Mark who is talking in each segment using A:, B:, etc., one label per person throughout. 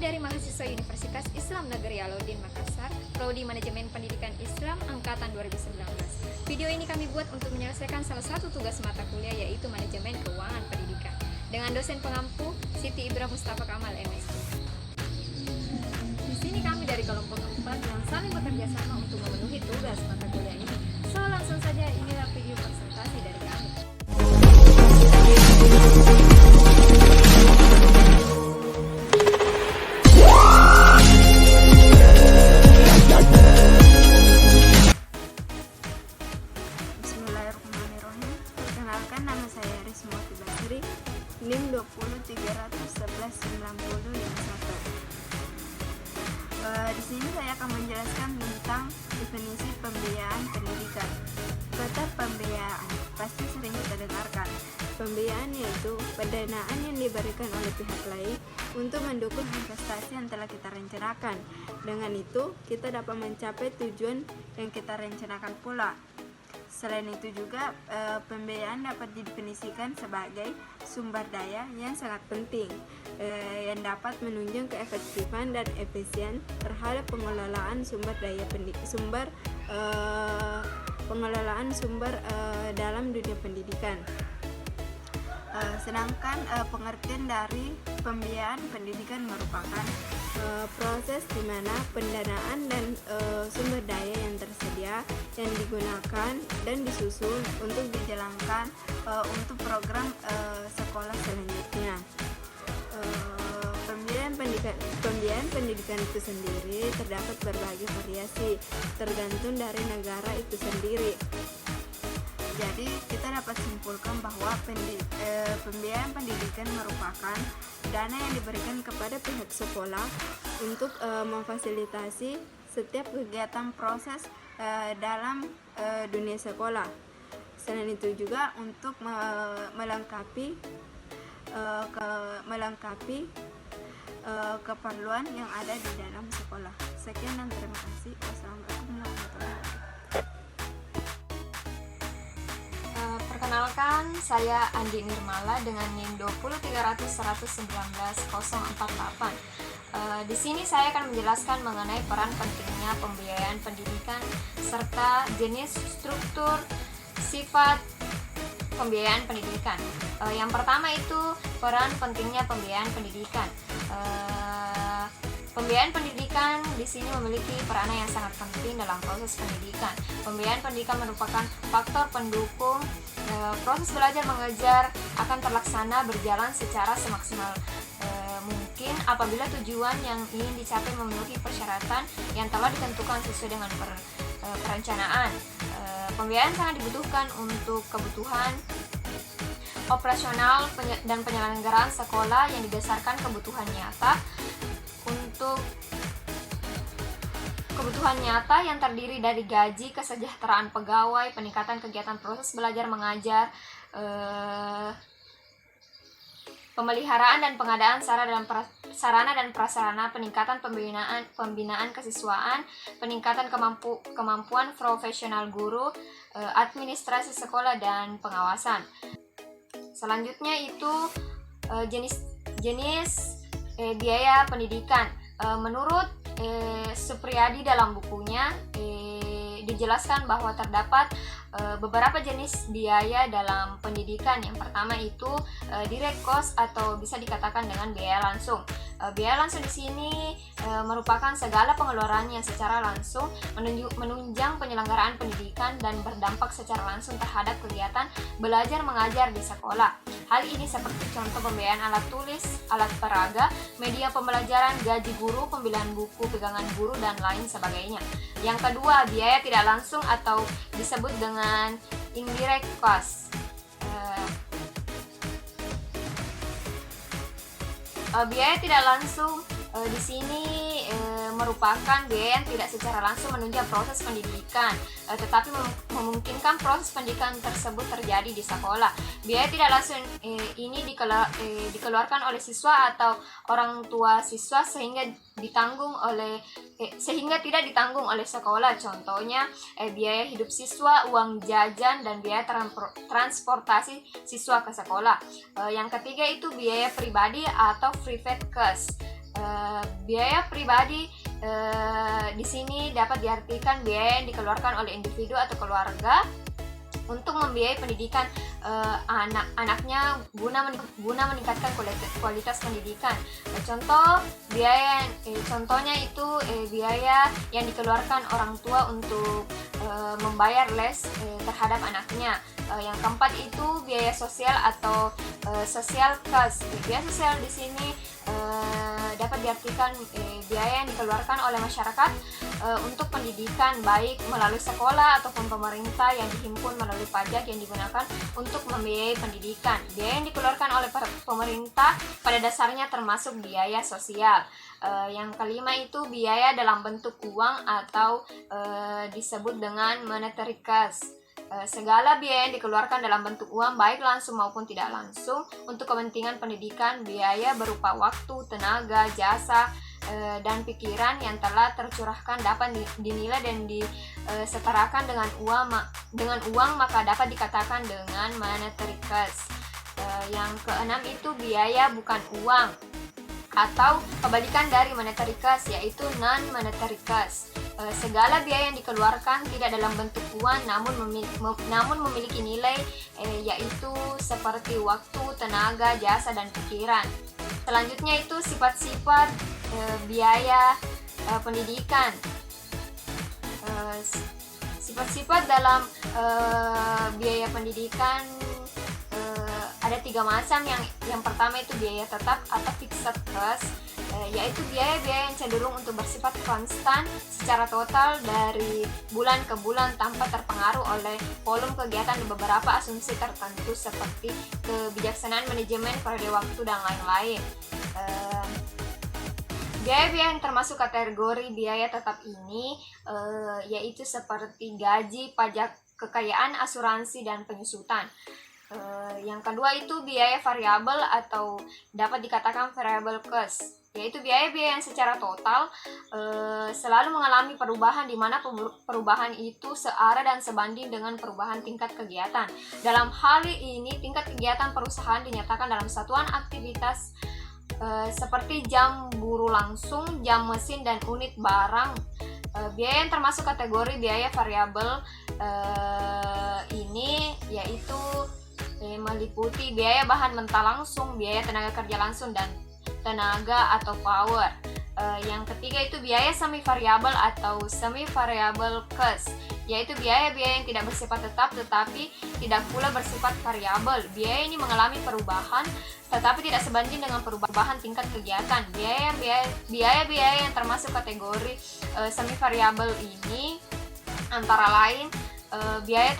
A: dari mahasiswa Universitas Islam Negeri Alauddin Makassar, Prodi Manajemen Pendidikan Islam Angkatan 2019. Video ini kami buat untuk menyelesaikan salah satu tugas mata kuliah, yaitu Manajemen Keuangan Pendidikan, dengan dosen pengampu Siti Ibra Mustafa Kamal MSc. Di sini kami dari kelompok 4 yang saling bekerja sama untuk memenuhi tugas mata kuliah ini. So, langsung saja, inilah video presentasi dari kami.
B: Bismillahirrahmanirrahim. Perkenalkan, nama saya Rismawati Basri, NIM 20311901. Di sini saya akan menjelaskan tentang definisi pembiayaan pendidikan. Kata pembiayaan pasti sering kita dengarkan. Pembiayaan yaitu pendanaan yang diberikan oleh pihak lain untuk mendukung investasi yang telah kita rencanakan. Dengan itu, kita dapat mencapai tujuan yang kita rencanakan pula. Selain itu juga, pembiayaan dapat didefinisikan sebagai sumber daya yang sangat penting yang dapat menunjang keefektifan dan efisien terhadap pengelolaan sumber daya dalam dunia pendidikan. Sedangkan pengertian dari pembiayaan pendidikan merupakan proses di mana pendanaan dan sumber daya yang tersedia yang digunakan dan disusun untuk dijalankan untuk program sekolah selanjutnya. Pembiayaan pendidikan itu sendiri terdapat berbagai variasi tergantung dari negara itu sendiri. Jadi kita dapat simpulkan bahwa pembiayaan pendidikan merupakan dana yang diberikan kepada pihak sekolah untuk memfasilitasi setiap kegiatan proses dalam dunia sekolah. Selain itu juga untuk melengkapi keperluan yang ada di dalam sekolah. Sekian dan terima kasih. Wassalamualaikum warahmatullahi wabarakatuh.
A: Perkenalkan, saya Andi Nirmala dengan NIM 20300119048. Di sini saya akan menjelaskan mengenai peran pentingnya pembiayaan pendidikan serta jenis, struktur, sifat pembiayaan pendidikan. Yang pertama itu peran pentingnya pembiayaan pendidikan. Pembiayaan pendidikan di sini memiliki peranan yang sangat penting dalam proses pendidikan. Pembiayaan pendidikan merupakan faktor pendukung proses belajar mengajar akan terlaksana berjalan secara semaksimal mungkin apabila tujuan yang ingin dicapai memenuhi persyaratan yang telah ditentukan sesuai dengan perencanaan. Pembiayaan sangat dibutuhkan untuk kebutuhan operasional dan penyelenggaraan sekolah yang didasarkan kebutuhan nyata yang terdiri dari gaji, kesejahteraan pegawai, peningkatan kegiatan proses belajar mengajar, pemeliharaan dan pengadaan sarana dan prasarana, peningkatan pembinaan kesiswaan, peningkatan kemampuan profesional guru, administrasi sekolah dan pengawasan. Selanjutnya itu jenis biaya pendidikan. Menurut Supriyadi dalam bukunya dijelaskan bahwa terdapat beberapa jenis biaya dalam pendidikan. Yang pertama itu direct cost atau bisa dikatakan dengan biaya langsung. Biaya langsung di sini merupakan segala pengeluaran yang secara langsung menunjang penyelenggaraan pendidikan dan berdampak secara langsung terhadap kegiatan belajar mengajar di sekolah. Hal ini seperti contoh pembiayaan alat tulis, alat peraga, media pembelajaran, gaji guru, pembelian buku, pegangan guru, dan lain sebagainya. Yang kedua, biaya tidak langsung atau disebut dengan indirect cost. Biaya tidak langsung di sini merupakan biaya yang tidak secara langsung menunjang proses pendidikan, tetapi memungkinkan proses pendidikan tersebut terjadi di sekolah. Biaya tidak langsung ini dikeluarkan oleh siswa atau orang tua siswa sehingga tidak ditanggung oleh sekolah. Contohnya biaya hidup siswa, uang jajan, dan biaya transportasi siswa ke sekolah. Yang ketiga itu biaya pribadi atau private cost. Biaya pribadi di sini dapat diartikan biaya yang dikeluarkan oleh individu atau keluarga untuk membiayai pendidikan anak-anaknya guna meningkatkan kualitas pendidikan. Contohnya itu biaya yang dikeluarkan orang tua untuk membayar les terhadap anaknya. Yang keempat itu biaya sosial atau social cost. Biaya sosial di sini dapat diartikan biaya yang dikeluarkan oleh masyarakat untuk pendidikan, baik melalui sekolah ataupun pemerintah, yang dihimpun melalui pajak yang digunakan untuk membiayai pendidikan. Biaya yang dikeluarkan oleh pemerintah pada dasarnya termasuk biaya sosial. Yang kelima itu biaya dalam bentuk uang atau disebut dengan monetary cost. Segala biaya yang dikeluarkan dalam bentuk uang, baik langsung maupun tidak langsung, untuk kepentingan pendidikan. Biaya berupa waktu, tenaga, jasa, dan pikiran yang telah tercurahkan dapat dinilai dan disetarakan dengan uang, maka dapat dikatakan dengan monetary cost. Yang keenam itu biaya bukan uang atau kebalikan dari monetary cost, yaitu non-monetary cost. Segala biaya yang dikeluarkan tidak dalam bentuk uang namun memiliki nilai, yaitu seperti waktu, tenaga, jasa, dan pikiran. Selanjutnya itu sifat-sifat biaya pendidikan. Sifat-sifat dalam biaya pendidikan ada 3 macam. Yang pertama itu biaya tetap atau fixed cost, yaitu biaya-biaya yang cenderung untuk bersifat konstan secara total dari bulan ke bulan tanpa terpengaruh oleh volume kegiatan dan beberapa asumsi tertentu seperti kebijaksanaan manajemen, periode waktu, dan lain-lain. Biaya-biaya yang termasuk kategori biaya tetap ini yaitu seperti gaji, pajak kekayaan, asuransi, dan penyusutan. Yang kedua itu biaya variabel atau dapat dikatakan variable cost, yaitu biaya-biaya yang secara total selalu mengalami perubahan, di mana perubahan itu searah dan sebanding dengan perubahan tingkat kegiatan. Dalam hal ini, tingkat kegiatan perusahaan dinyatakan dalam satuan aktivitas seperti jam buruh langsung, jam mesin, dan unit barang. Biaya yang termasuk kategori biaya variabel ini yaitu meliputi biaya bahan mentah langsung, biaya tenaga kerja langsung, dan tenaga atau power. Yang ketiga itu biaya semi variabel atau semi variable cost, yaitu biaya-biaya yang tidak bersifat tetap tetapi tidak pula bersifat variabel. Biaya ini mengalami perubahan tetapi tidak sebanding dengan perubahan tingkat kegiatan. Biaya-biaya yang termasuk kategori semi variabel ini antara lain biaya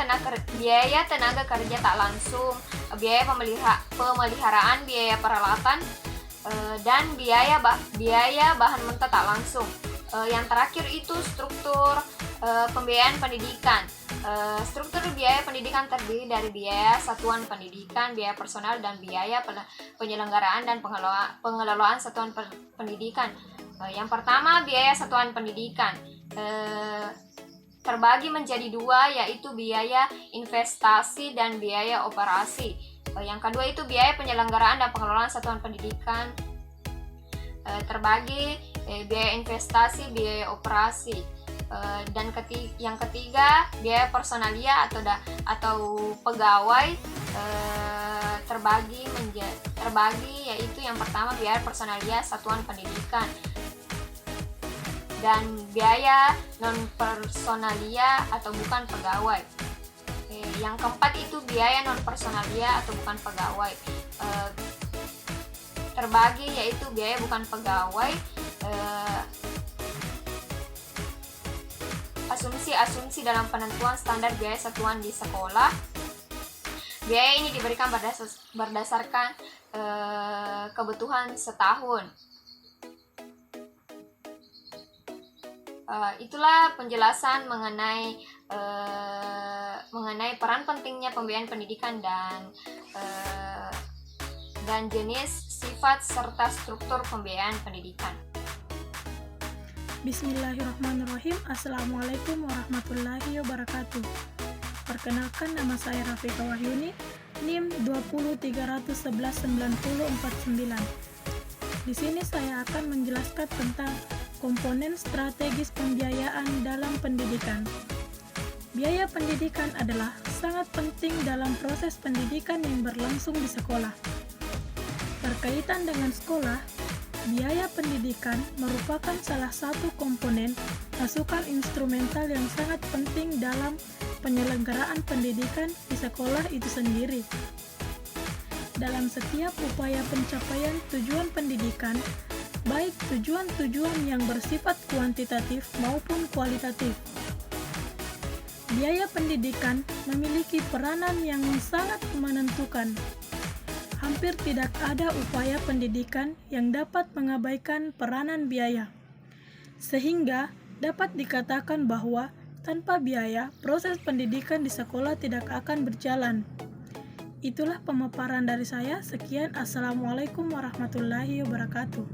A: tenaga kerja tak langsung, biaya pemeliharaan, biaya peralatan, dan biaya bahan mentah tak langsung. Yang terakhir itu struktur pembiayaan pendidikan. Struktur biaya pendidikan terdiri dari biaya satuan pendidikan, biaya personal, dan biaya penyelenggaraan dan pengelolaan satuan pendidikan. Yang pertama, biaya satuan pendidikan terbagi menjadi 2, yaitu biaya investasi dan biaya operasi. Yang kedua itu biaya penyelenggaraan dan pengelolaan satuan pendidikan terbagi biaya investasi, biaya operasi. Dan yang ketiga biaya personalia atau pegawai terbagi yaitu yang pertama biaya personalia satuan pendidikan dan biaya non personalia atau bukan pegawai. Yang keempat itu biaya non personalia atau bukan pegawai terbagi yaitu biaya bukan pegawai, asumsi dalam penentuan standar biaya satuan di sekolah. Biaya ini diberikan berdasarkan kebutuhan setahun. Itulah penjelasan mengenai peran pentingnya pembiayaan pendidikan dan jenis, sifat, serta struktur pembiayaan pendidikan.
C: Bismillahirrahmanirrahim. Assalamualaikum warahmatullahi wabarakatuh. Perkenalkan, nama saya Rafika Wahyuni, NIM 203119049. Di sini saya akan menjelaskan tentang komponen strategis pembiayaan dalam pendidikan. Biaya pendidikan adalah sangat penting dalam proses pendidikan yang berlangsung di sekolah. Berkaitan dengan sekolah, biaya pendidikan merupakan salah satu komponen masukan instrumental yang sangat penting dalam penyelenggaraan pendidikan di sekolah itu sendiri. Dalam setiap upaya pencapaian tujuan pendidikan, baik tujuan-tujuan yang bersifat kuantitatif maupun kualitatif, biaya pendidikan memiliki peranan yang sangat menentukan. Hampir tidak ada upaya pendidikan yang dapat mengabaikan peranan biaya, sehingga dapat dikatakan bahwa tanpa biaya, proses pendidikan di sekolah tidak akan berjalan. Itulah pemaparan dari saya. Sekian, Assalamualaikum warahmatullahi wabarakatuh.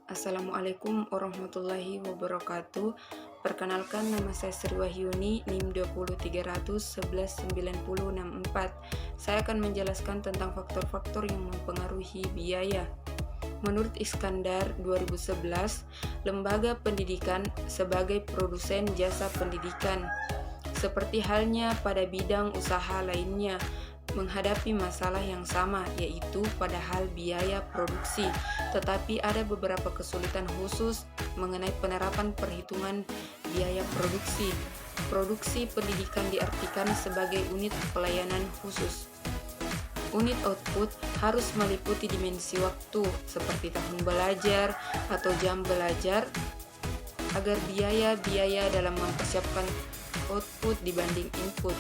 D: Assalamualaikum warahmatullahi wabarakatuh. Perkenalkan, nama saya Sri Wahyuni, NIM 203111964. Saya akan menjelaskan tentang faktor-faktor yang mempengaruhi biaya. Menurut Iskandar 2011, lembaga pendidikan sebagai produsen jasa pendidikan, seperti halnya pada bidang usaha lainnya, menghadapi masalah yang sama, yaitu pada hal biaya produksi. Tetapi ada beberapa kesulitan khusus mengenai penerapan perhitungan biaya produksi. Produksi pendidikan diartikan sebagai unit pelayanan khusus. Unit output harus meliputi dimensi waktu, seperti tahun belajar atau jam belajar, agar biaya-biaya dalam mempersiapkan output dibanding input.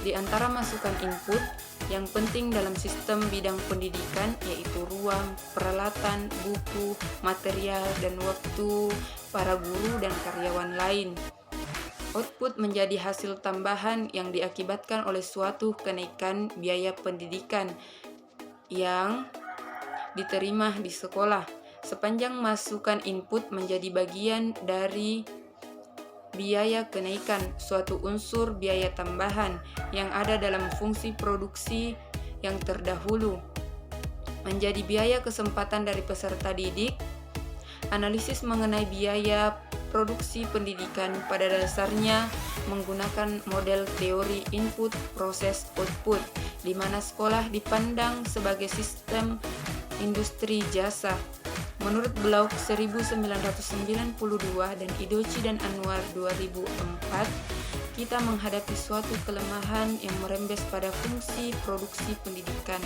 D: Di antara masukan input yang penting dalam sistem bidang pendidikan yaitu ruang, peralatan, buku, material, dan waktu para guru dan karyawan lain. Output menjadi hasil tambahan yang diakibatkan oleh suatu kenaikan biaya pendidikan yang diterima di sekolah. Sepanjang masukan input menjadi bagian dari biaya kenaikan, suatu unsur biaya tambahan yang ada dalam fungsi produksi yang terdahulu menjadi biaya kesempatan dari peserta didik. Analisis mengenai biaya produksi pendidikan pada dasarnya menggunakan model teori input proses output, di mana sekolah dipandang sebagai sistem industri jasa. Menurut Bloch 1992 dan Idochi dan Anwar 2004, kita menghadapi suatu kelemahan yang merembes pada fungsi produksi pendidikan,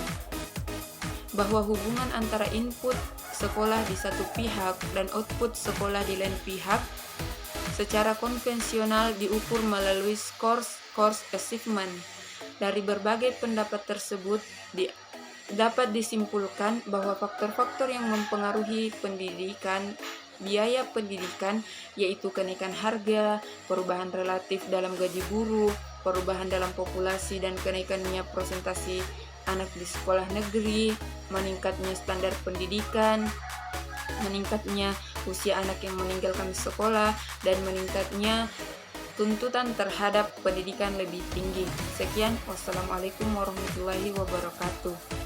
D: bahwa hubungan antara input sekolah di satu pihak dan output sekolah di lain pihak secara konvensional diukur melalui course achievement. Dari berbagai pendapat tersebut dapat disimpulkan bahwa faktor-faktor yang mempengaruhi biaya pendidikan yaitu kenaikan harga, perubahan relatif dalam gaji guru, perubahan dalam populasi dan kenaikannya persentase anak di sekolah negeri, meningkatnya standar pendidikan, meningkatnya usia anak yang meninggalkan sekolah, dan meningkatnya tuntutan terhadap pendidikan lebih tinggi. Sekian, wassalamualaikum warahmatullahi wabarakatuh.